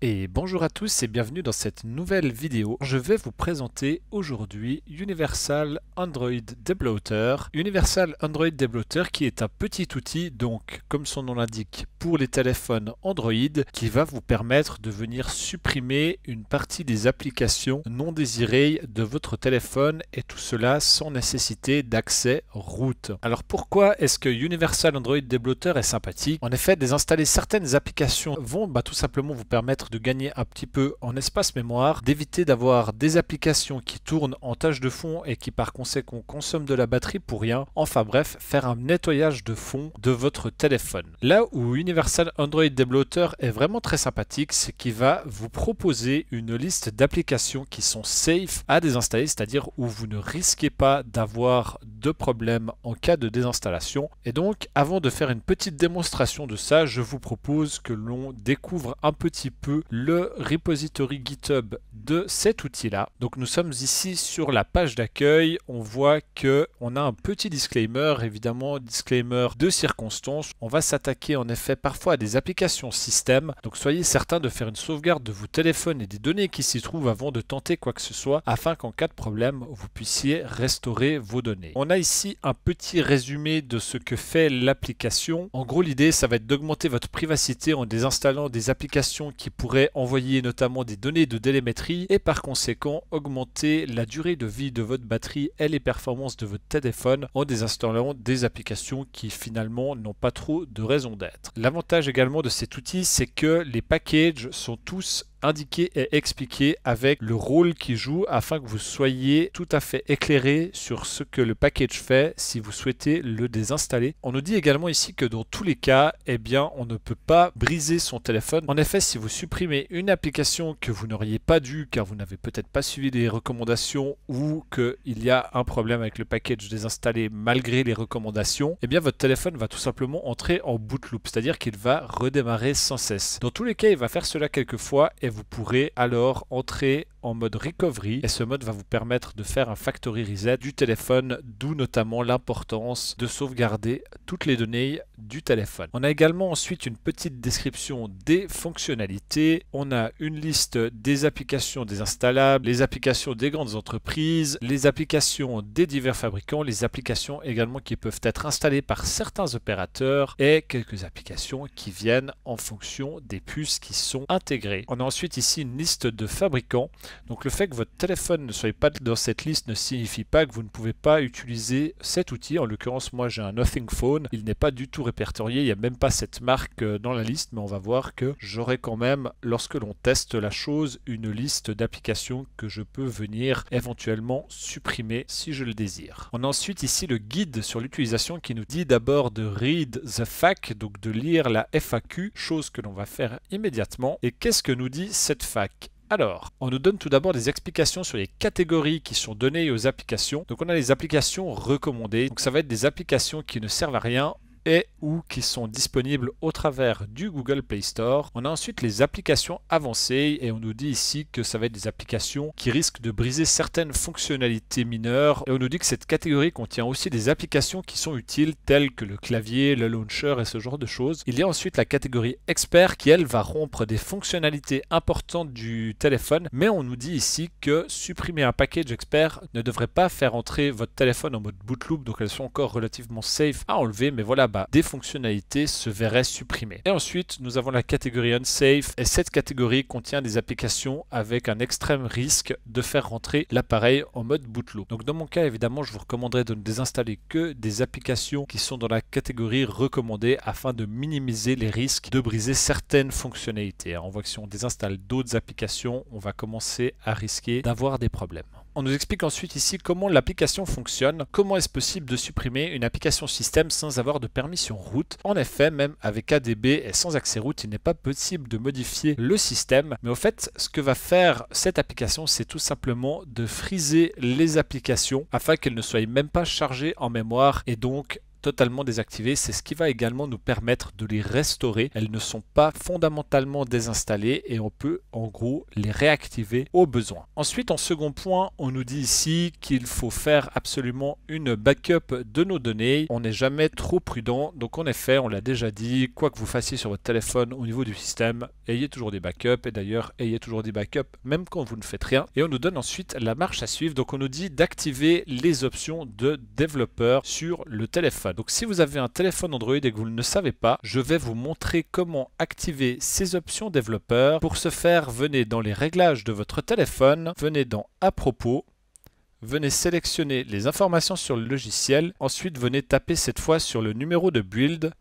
Et bonjour à tous et bienvenue dans cette nouvelle vidéo. Je vais vous présenter aujourd'hui Universal Android Debloater. Universal Android Debloater qui est un petit outil, donc comme son nom l'indique, pour les téléphones Android, qui va vous permettre de venir supprimer une partie des applications non désirées de votre téléphone et tout cela sans nécessité d'accès root. Alors pourquoi est-ce que Universal Android Debloater est sympathique? En effet, désinstaller certaines applications vont tout simplement vous permettre de gagner un petit peu en espace mémoire, d'éviter d'avoir des applications qui tournent en tâche de fond et qui par conséquent consomment de la batterie pour rien. Enfin bref, faire un nettoyage de fond de votre téléphone. Là où Universal Android Debloater est vraiment très sympathique, c'est qu'il va vous proposer une liste d'applications qui sont safe à désinstaller, c'est-à-dire où vous ne risquez pas d'avoir de problèmes en cas de désinstallation. Et donc, avant de faire une petite démonstration de ça, je vous propose que l'on découvre un petit peu le repository GitHub de cet outil-là. Donc nous sommes ici sur la page d'accueil. On voit que on a un petit disclaimer, évidemment disclaimer de circonstance. On va s'attaquer en effet parfois à des applications système. Donc soyez certains de faire une sauvegarde de vos téléphones et des données qui s'y trouvent avant de tenter quoi que ce soit, afin qu'en cas de problème, vous puissiez restaurer vos données. On a ici un petit résumé de ce que fait l'application. En gros, l'idée, ça va être d'augmenter votre privacité en désinstallant des applications qui pourraient envoyer notamment des données de télémétrie et par conséquent augmenter la durée de vie de votre batterie et les performances de votre téléphone en désinstallant des applications qui finalement n'ont pas trop de raison d'être. L'avantage également de cet outil, c'est que les packages sont tous indiqué et expliqué avec le rôle qu'il joue afin que vous soyez tout à fait éclairé sur ce que le package fait si vous souhaitez le désinstaller. On nous dit également ici que dans tous les cas, eh bien, on ne peut pas briser son téléphone. En effet, si vous supprimez une application que vous n'auriez pas dû car vous n'avez peut-être pas suivi les recommandations ou qu'il y a un problème avec le package désinstallé malgré les recommandations, eh bien, votre téléphone va tout simplement entrer en boot loop, c'est-à-dire qu'il va redémarrer sans cesse. Dans tous les cas, il va faire cela quelques fois et vous pourrez alors entrer en mode recovery et ce mode va vous permettre de faire un factory reset du téléphone, d'où notamment l'importance de sauvegarder toutes les données du téléphone. On a également ensuite une petite description des fonctionnalités. On a une liste des applications désinstallables, les applications des grandes entreprises, les applications des divers fabricants, les applications également qui peuvent être installées par certains opérateurs et quelques applications qui viennent en fonction des puces qui sont intégrées. On a ensuite ici une liste de fabricants. Donc le fait que votre téléphone ne soit pas dans cette liste ne signifie pas que vous ne pouvez pas utiliser cet outil. En l'occurrence, moi j'ai un Nothing Phone. Il n'est pas du tout répertorié. Il n'y a même pas cette marque dans la liste. Mais on va voir que j'aurai quand même, lorsque l'on teste la chose, une liste d'applications que je peux venir éventuellement supprimer si je le désire. On a ensuite ici le guide sur l'utilisation qui nous dit d'abord de read the FAQ, donc de lire la FAQ, chose que l'on va faire immédiatement. Et qu'est-ce que nous dit cette FAQ ? Alors, on nous donne tout d'abord des explications sur les catégories qui sont données aux applications. Donc on a les applications recommandées. Donc ça va être des applications qui ne servent à rien et ou qui sont disponibles au travers du Google Play Store. On a ensuite les applications avancées et on nous dit ici que ça va être des applications qui risquent de briser certaines fonctionnalités mineures et on nous dit que cette catégorie contient aussi des applications qui sont utiles telles que le clavier, le launcher et ce genre de choses. Il y a ensuite la catégorie expert qui elle va rompre des fonctionnalités importantes du téléphone, mais on nous dit ici que supprimer un package expert ne devrait pas faire entrer votre téléphone en mode boot loop, donc elles sont encore relativement safe à enlever, mais voilà, des fonctionnalités se verraient supprimées. Et ensuite, nous avons la catégorie unsafe et cette catégorie contient des applications avec un extrême risque de faire rentrer l'appareil en mode boot loop. Donc dans mon cas, évidemment, je vous recommanderais de ne désinstaller que des applications qui sont dans la catégorie recommandée afin de minimiser les risques de briser certaines fonctionnalités. On voit que si on désinstalle d'autres applications, on va commencer à risquer d'avoir des problèmes. On nous explique ensuite ici comment l'application fonctionne, comment est-ce possible de supprimer une application système sans avoir de permission root. En effet, même avec ADB et sans accès root, il n'est pas possible de modifier le système. Mais au fait, ce que va faire cette application, c'est tout simplement de freezer les applications afin qu'elles ne soient même pas chargées en mémoire et donc totalement désactivées. C'est ce qui va également nous permettre de les restaurer. Elles ne sont pas fondamentalement désinstallées et on peut en gros les réactiver au besoin. Ensuite, en second point, on nous dit ici qu'il faut faire absolument une backup de nos données. On n'est jamais trop prudent. Donc en effet, on l'a déjà dit, quoi que vous fassiez sur votre téléphone au niveau du système, ayez toujours des backups. Et d'ailleurs, ayez toujours des backups même quand vous ne faites rien. Et on nous donne ensuite la marche à suivre. Donc on nous dit d'activer les options de développeur sur le téléphone. Donc si vous avez un téléphone Android et que vous ne le savez pas, je vais vous montrer comment activer ces options développeurs. Pour ce faire, venez dans les réglages de votre téléphone, venez dans à propos, venez sélectionner les informations sur le logiciel, ensuite venez taper cette fois sur le numéro de build,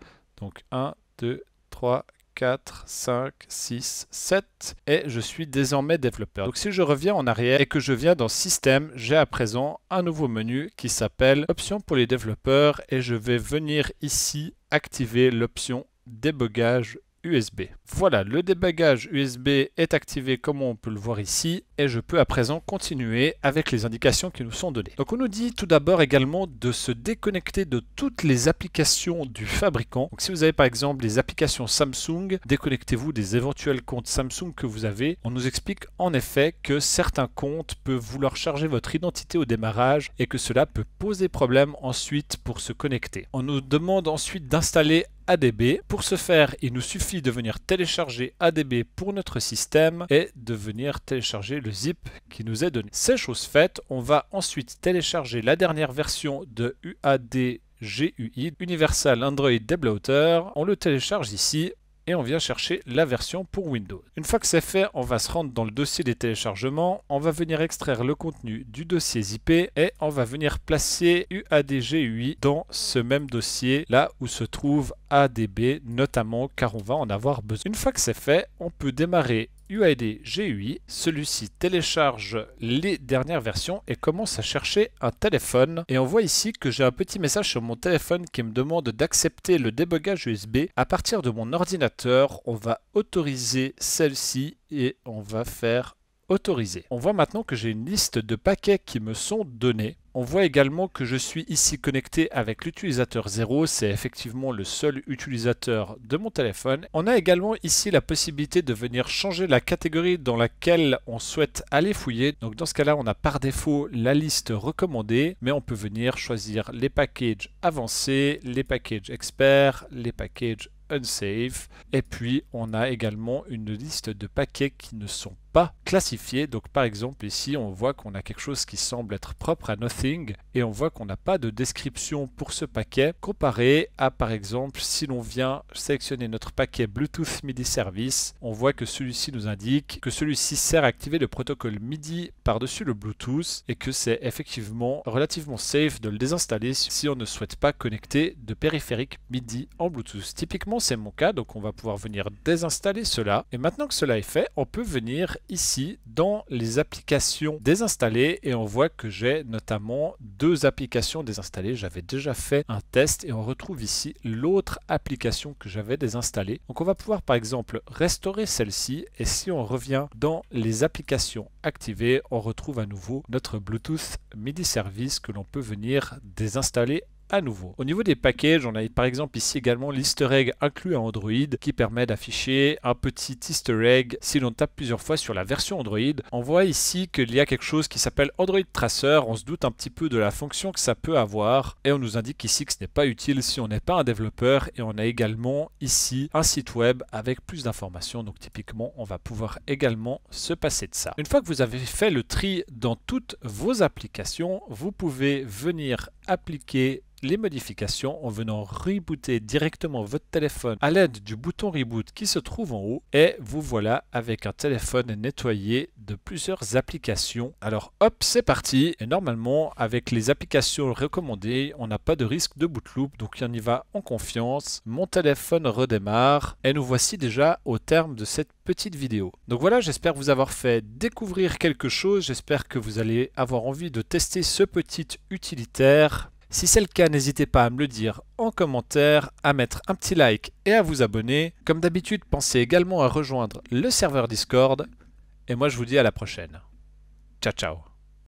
donc 1, 2, 3, 4, 5, 6, 7 et je suis désormais développeur. Donc si je reviens en arrière et que je viens dans Système, j'ai à présent un nouveau menu qui s'appelle Options pour les développeurs et je vais venir ici activer l'option débogage USB. Voilà, le débogage USB est activé comme on peut le voir ici et je peux à présent continuer avec les indications qui nous sont données. Donc on nous dit tout d'abord également de se déconnecter de toutes les applications du fabricant. Donc si vous avez par exemple des applications Samsung, déconnectez-vous des éventuels comptes Samsung que vous avez. On nous explique en effet que certains comptes peuvent vouloir charger votre identité au démarrage et que cela peut poser problème ensuite pour se connecter. On nous demande ensuite d'installer ADB. Pour ce faire, il nous suffit de venir télécharger ADB pour notre système et de venir télécharger le zip qui nous est donné. Ces choses faites, on va ensuite télécharger la dernière version de UADGUI, Universal Android Debloater. On le télécharge ici et on vient chercher la version pour Windows. Une fois que c'est fait, on va se rendre dans le dossier des téléchargements, on va venir extraire le contenu du dossier zip et on va venir placer UADGUI dans ce même dossier, là où se trouve ADB notamment, car on va en avoir besoin. Une fois que c'est fait, on peut démarrer UADGUI, celui-ci télécharge les dernières versions et commence à chercher un téléphone. Et on voit ici que j'ai un petit message sur mon téléphone qui me demande d'accepter le débogage USB. À partir de mon ordinateur, on va autoriser celle-ci et on va faire autoriser. On voit maintenant que j'ai une liste de paquets qui me sont donnés. On voit également que je suis ici connecté avec l'utilisateur 0, c'est effectivement le seul utilisateur de mon téléphone. On a également ici la possibilité de venir changer la catégorie dans laquelle on souhaite aller fouiller. Donc dans ce cas-là, on a par défaut la liste recommandée, mais on peut venir choisir les packages avancés, les packages experts, les packages unsafe. Et puis on a également une liste de paquets qui ne sont pas classifiés. Donc par exemple ici on voit qu'on a quelque chose qui semble être propre à Nothing et on voit qu'on n'a pas de description pour ce paquet comparé à par exemple si l'on vient sélectionner notre paquet Bluetooth MIDI Service, on voit que celui-ci nous indique que celui-ci sert à activer le protocole MIDI par-dessus le Bluetooth et que c'est effectivement relativement safe de le désinstaller si on ne souhaite pas connecter de périphérique MIDI en Bluetooth. Typiquement c'est mon cas, donc on va pouvoir venir désinstaller cela et maintenant que cela est fait, on peut venir ici dans les applications désinstallées et on voit que j'ai notamment deux applications désinstallées. J'avais déjà fait un test et on retrouve ici l'autre application que j'avais désinstallée. Donc on va pouvoir par exemple restaurer celle-ci et si on revient dans les applications activées, on retrouve à nouveau notre Bluetooth MIDI Service que l'on peut venir désinstaller à nouveau. Au niveau des packages, on a par exemple ici également l'easter egg inclus à Android qui permet d'afficher un petit easter egg si l'on tape plusieurs fois sur la version Android. On voit ici qu'il y a quelque chose qui s'appelle Android Tracer. On se doute un petit peu de la fonction que ça peut avoir et on nous indique ici que ce n'est pas utile si on n'est pas un développeur et on a également ici un site web avec plus d'informations. Donc typiquement, on va pouvoir également se passer de ça. Une fois que vous avez fait le tri dans toutes vos applications, vous pouvez venir appliquer les modifications en venant rebooter directement votre téléphone à l'aide du bouton reboot qui se trouve en haut et vous voilà avec un téléphone nettoyé de plusieurs applications. Alors hop, c'est parti et normalement avec les applications recommandées, on n'a pas de risque de boot loop, donc on y va en confiance. Mon téléphone redémarre et nous voici déjà au terme de cette petite vidéo. Donc voilà, j'espère vous avoir fait découvrir quelque chose, j'espère que vous allez avoir envie de tester ce petit utilitaire. Si c'est le cas, n'hésitez pas à me le dire en commentaire, à mettre un petit like et à vous abonner. Comme d'habitude, pensez également à rejoindre le serveur Discord. Et moi, je vous dis à la prochaine. Ciao, ciao.